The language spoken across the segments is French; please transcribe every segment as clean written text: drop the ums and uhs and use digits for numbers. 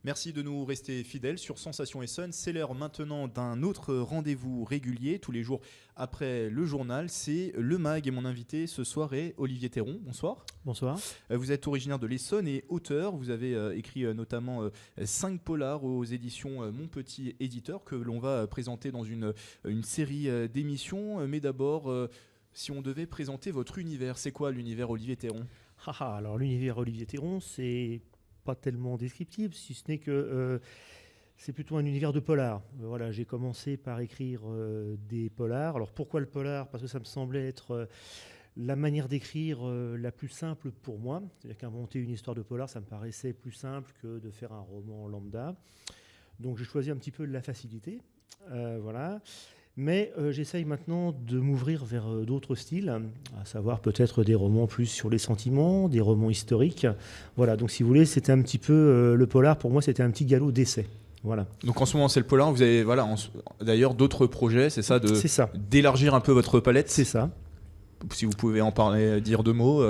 Merci de nous rester fidèles sur Sensation Essonne. C'est l'heure maintenant d'un autre rendez-vous régulier, tous les jours après le journal. C'est le MAG et mon invité ce soir est Olivier Théron. Bonsoir. Bonsoir. Vous êtes originaire de l'Essonne et auteur. Vous avez écrit notamment 5 polars aux éditions Mon Petit Éditeur que l'on va présenter dans une série d'émissions. Mais d'abord, si on devait présenter votre univers, c'est quoi l'univers Olivier Théron ? Alors l'univers Olivier Théron, c'est pas tellement descriptif, si ce n'est que c'est plutôt un univers de polar. Voilà, j'ai commencé par écrire des polars. Alors pourquoi le polar ? Parce que ça me semblait être la manière d'écrire la plus simple pour moi. C'est-à-dire qu'inventer une histoire de polar, ça me paraissait plus simple que de faire un roman lambda. Donc j'ai choisi un petit peu de la facilité. Voilà. Mais j'essaye maintenant de m'ouvrir vers d'autres styles, à savoir peut-être des romans plus sur les sentiments, des romans historiques. Voilà, donc si vous voulez, c'était un petit peu le polar, pour moi, c'était un petit galop d'essai. Voilà. Donc en ce moment c'est le polar, vous avez d'ailleurs d'autres projets, c'est ça, d'élargir un peu votre palette. C'est ça. Si vous pouvez en parler, dire deux mots.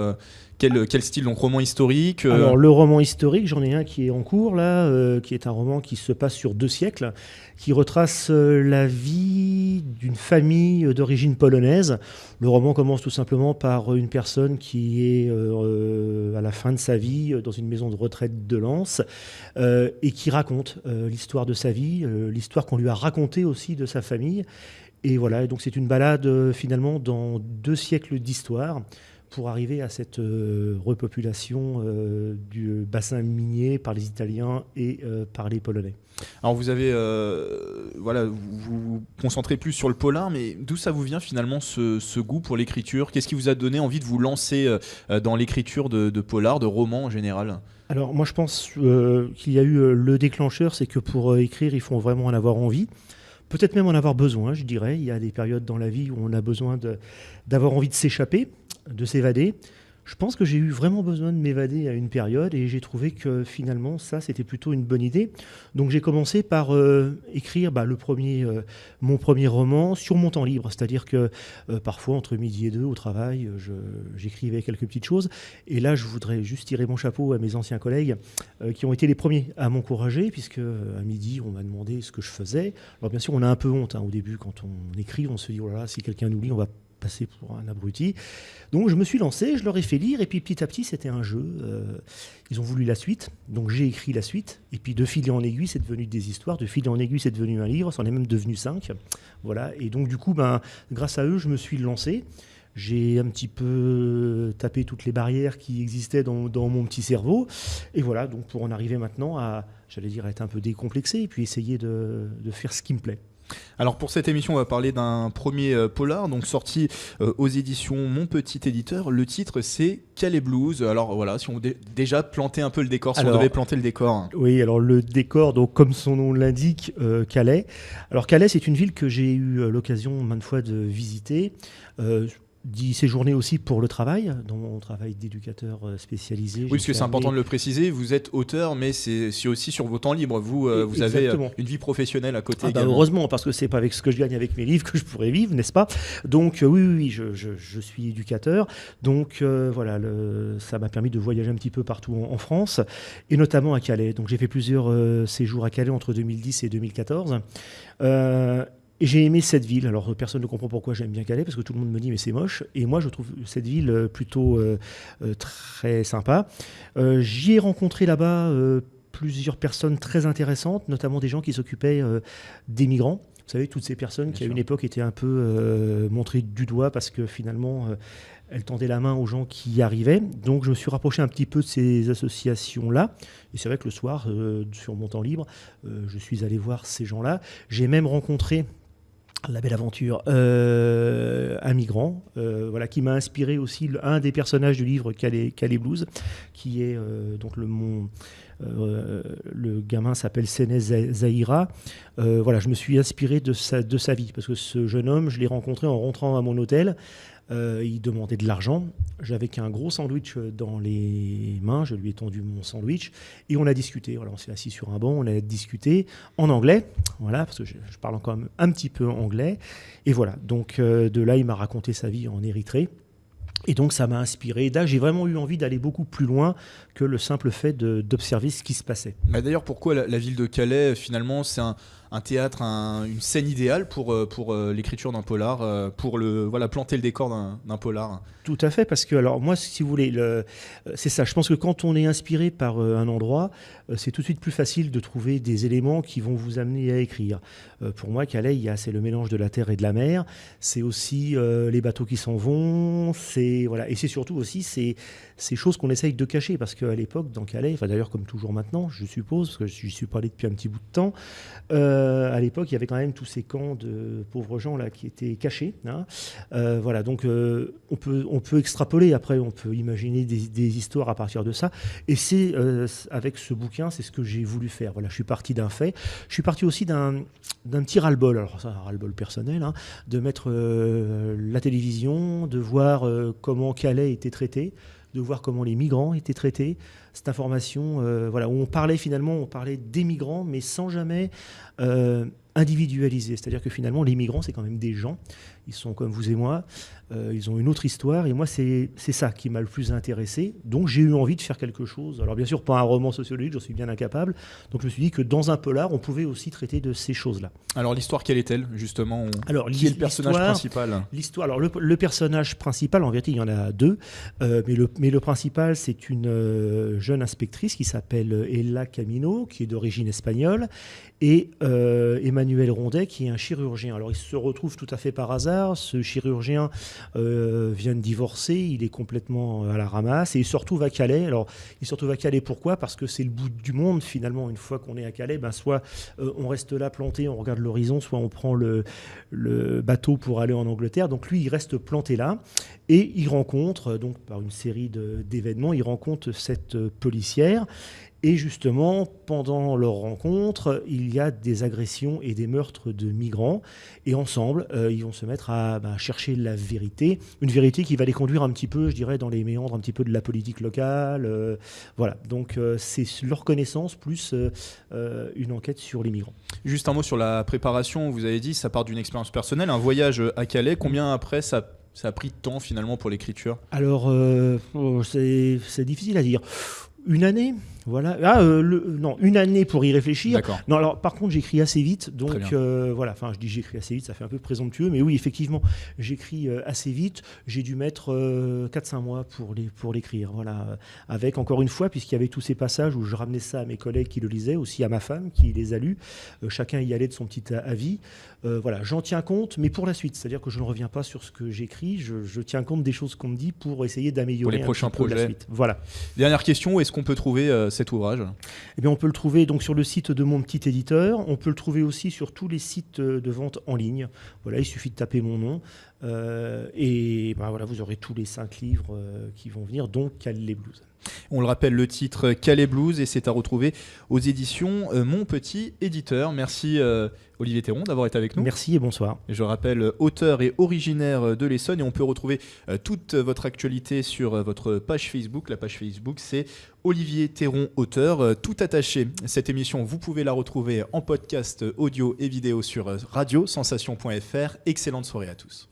Quel style, donc roman historique Alors le roman historique, j'en ai un qui est en cours là, qui est un roman qui se passe sur 2 siècles, qui retrace la vie d'une famille d'origine polonaise. Le roman commence tout simplement par une personne qui est à la fin de sa vie dans une maison de retraite de Lens et qui raconte l'histoire de sa vie, l'histoire qu'on lui a racontée aussi de sa famille. Et voilà, donc c'est une balade finalement dans 2 siècles d'histoire pour arriver à cette repopulation du bassin minier par les Italiens et par les Polonais. Alors vous avez, vous vous concentrez plus sur le polar, mais d'où ça vous vient finalement ce goût pour l'écriture ? Qu'est-ce qui vous a donné envie de vous lancer dans l'écriture de polar, de romans en général ? Alors moi je pense qu'il y a eu le déclencheur, c'est que pour écrire il faut vraiment en avoir envie. Peut-être même en avoir besoin, je dirais. Il y a des périodes dans la vie où on a besoin d'avoir envie de s'échapper, de s'évader. Je pense que j'ai eu vraiment besoin de m'évader à une période et j'ai trouvé que finalement, ça, c'était plutôt une bonne idée. Donc j'ai commencé par écrire mon premier roman sur mon temps libre. C'est-à-dire que parfois, entre midi et 2 au travail, j'écrivais quelques petites choses. Et là, je voudrais juste tirer mon chapeau à mes anciens collègues qui ont été les premiers à m'encourager, puisque à midi, on m'a demandé ce que je faisais. Alors bien sûr, on a un peu honte au début quand on écrit. On se dit, oh là là, si quelqu'un nous lit, on va passer pour un abruti. Donc je me suis lancé, je leur ai fait lire, et puis petit à petit, c'était un jeu. Ils ont voulu la suite, donc j'ai écrit la suite, et puis de fil en aiguille, c'est devenu des histoires, de fil en aiguille, c'est devenu un livre, c'en est même devenu 5. Voilà, et donc du coup, grâce à eux, je me suis lancé. J'ai un petit peu tapé toutes les barrières qui existaient dans mon petit cerveau, et voilà, donc pour en arriver maintenant à, être un peu décomplexé, et puis essayer de faire ce qui me plaît. Alors pour cette émission, on va parler d'un premier polar, donc sorti aux éditions Mon Petit Éditeur. Le titre, c'est Calais Blues. Alors voilà, si on déjà planté un peu le décor, on devait planter le décor. Oui, alors le décor, donc comme son nom l'indique, Calais. Alors Calais, c'est une ville que j'ai eu l'occasion maintes fois de visiter. D'y séjourner aussi pour le travail, dans mon travail d'éducateur spécialisé. Oui, parce que c'est important de le préciser, vous êtes auteur, mais c'est aussi sur vos temps libres. Vous avez une vie professionnelle à côté. Heureusement, parce que c'est pas avec ce que je gagne avec mes livres que je pourrais vivre, n'est-ce pas ? Donc oui, je suis éducateur. Donc voilà, ça m'a permis de voyager un petit peu partout en France, et notamment à Calais. Donc j'ai fait plusieurs séjours à Calais entre 2010 et 2014. Et j'ai aimé cette ville. Alors, personne ne comprend pourquoi j'aime bien Calais, parce que tout le monde me dit « mais c'est moche ». Et moi, je trouve cette ville plutôt très sympa. J'y ai rencontré là-bas plusieurs personnes très intéressantes, notamment des gens qui s'occupaient des migrants. Vous savez, toutes ces personnes qui, à une époque, étaient un peu montrées du doigt parce que finalement, elles tendaient la main aux gens qui y arrivaient. Donc, je me suis rapproché un petit peu de ces associations-là. Et c'est vrai que le soir, sur mon temps libre, je suis allé voir ces gens-là. J'ai même rencontré la belle aventure, un migrant, qui m'a inspiré aussi un des personnages du livre Calais Blues, qui est donc le gamin s'appelle Séné Zahira. Je me suis inspiré de sa vie, parce que ce jeune homme, je l'ai rencontré en rentrant à mon hôtel. Il demandait de l'argent. J'avais qu'un gros sandwich dans les mains. Je lui ai tendu mon sandwich et on a discuté. Voilà, on s'est assis sur un banc, on a discuté en anglais. Voilà, parce que je parle quand même un petit peu anglais. Et voilà, donc de là, il m'a raconté sa vie en Érythrée. Et donc ça m'a inspiré. Là, j'ai vraiment eu envie d'aller beaucoup plus loin que le simple fait d'observer ce qui se passait. Bah d'ailleurs, pourquoi la ville de Calais, finalement, c'est un théâtre, une scène idéale pour l'écriture d'un polar, pour planter le décor d'un polar? Tout à fait, parce que, alors moi, si vous voulez, c'est ça, je pense que quand on est inspiré par un endroit, c'est tout de suite plus facile de trouver des éléments qui vont vous amener à écrire. Pour moi, Calais, c'est le mélange de la terre et de la mer, c'est aussi les bateaux qui s'en vont, voilà, et c'est surtout aussi ces choses qu'on essaye de cacher, parce qu'à l'époque, dans Calais, enfin d'ailleurs comme toujours maintenant, je suppose, parce que j'y suis pas allé depuis un petit bout de temps, à l'époque, il y avait quand même tous ces camps de pauvres gens là qui étaient cachés. Hein. Voilà, donc on peut extrapoler après, on peut imaginer des histoires à partir de ça. Et c'est avec ce bouquin, c'est ce que j'ai voulu faire. Voilà, je suis parti d'un fait. Je suis parti aussi d'un petit ras-le-bol. Alors ça, un ras-le-bol personnel, hein, de mettre la télévision, de voir comment Calais était traité, de voir comment les migrants étaient traités. Cette information, voilà, où on parlait des migrants, mais sans jamais individualiser. C'est-à-dire que finalement, les migrants, c'est quand même des gens. Ils sont comme vous et moi. Ils ont une autre histoire. Et moi, c'est ça qui m'a le plus intéressé. Donc, j'ai eu envie de faire quelque chose. Alors, bien sûr, pas un roman sociologique, j'en suis bien incapable. Donc, je me suis dit que dans un polar, on pouvait aussi traiter de ces choses-là. Alors, l'histoire, quelle est-elle, justement? Alors, qui est le personnage principal? L'histoire. Alors, le personnage principal, en vérité, il y en a deux. Mais le principal, c'est une jeune inspectrice qui s'appelle Ella Camino, qui est d'origine espagnole, et Emmanuel Rondet, qui est un chirurgien. Alors, il se retrouve tout à fait par hasard. Ce chirurgien vient de divorcer, il est complètement à la ramasse, et il se retrouve à Calais. Alors, il se retrouve à Calais, pourquoi? Parce que c'est le bout du monde, finalement. Une fois qu'on est à Calais, soit on reste là planté, on regarde l'horizon, soit on prend le bateau pour aller en Angleterre. Donc, lui, il reste planté là, et il rencontre, donc par une série d'événements, il rencontre cette policière. Et justement, pendant leur rencontre, il y a des agressions et des meurtres de migrants. Et ensemble, ils vont se mettre à chercher la vérité. Une vérité qui va les conduire un petit peu, je dirais, dans les méandres un petit peu de la politique locale. Voilà. Donc, c'est leur connaissance plus une enquête sur les migrants. Juste un mot sur la préparation. Vous avez dit, ça part d'une expérience personnelle, un voyage à Calais. Combien après ça a pris de temps, finalement, pour l'écriture? Alors, c'est difficile à dire. Une année, voilà. Non, une année pour y réfléchir. D'accord. Non, alors par contre, j'écris assez vite, donc voilà. Enfin, je dis j'écris assez vite, ça fait un peu présomptueux, mais oui, effectivement, j'écris assez vite. J'ai dû mettre 4-5 mois pour l'écrire, voilà. Avec encore une fois, puisqu'il y avait tous ces passages où je ramenais ça à mes collègues qui le lisaient, aussi à ma femme qui les a lus. Chacun y allait de son petit avis. Voilà, j'en tiens compte, mais pour la suite, c'est-à-dire que je ne reviens pas sur ce que j'écris. Je tiens compte des choses qu'on me dit pour essayer d'améliorer pour les prochains projets. La suite. Voilà. Dernière question, est-ce qu'on peut trouver cet ouvrage? Eh bien, on peut le trouver donc sur le site de mon petit éditeur. On peut le trouver aussi sur tous les sites de vente en ligne. Voilà, il suffit de taper mon nom. Et voilà, vous aurez tous les 5 livres qui vont venir, dont Calais Blues. On le rappelle, le titre Calais Blues, et c'est à retrouver aux éditions Mon Petit Éditeur. Merci Olivier Théron d'avoir été avec nous. Merci et bonsoir. Je rappelle, auteur et originaire de l'Essonne, et on peut retrouver toute votre actualité sur votre page Facebook. La page Facebook, c'est Olivier Théron, auteur, tout attaché. Cette émission, vous pouvez la retrouver en podcast audio et vidéo sur radiosensation.fr. Excellente soirée à tous.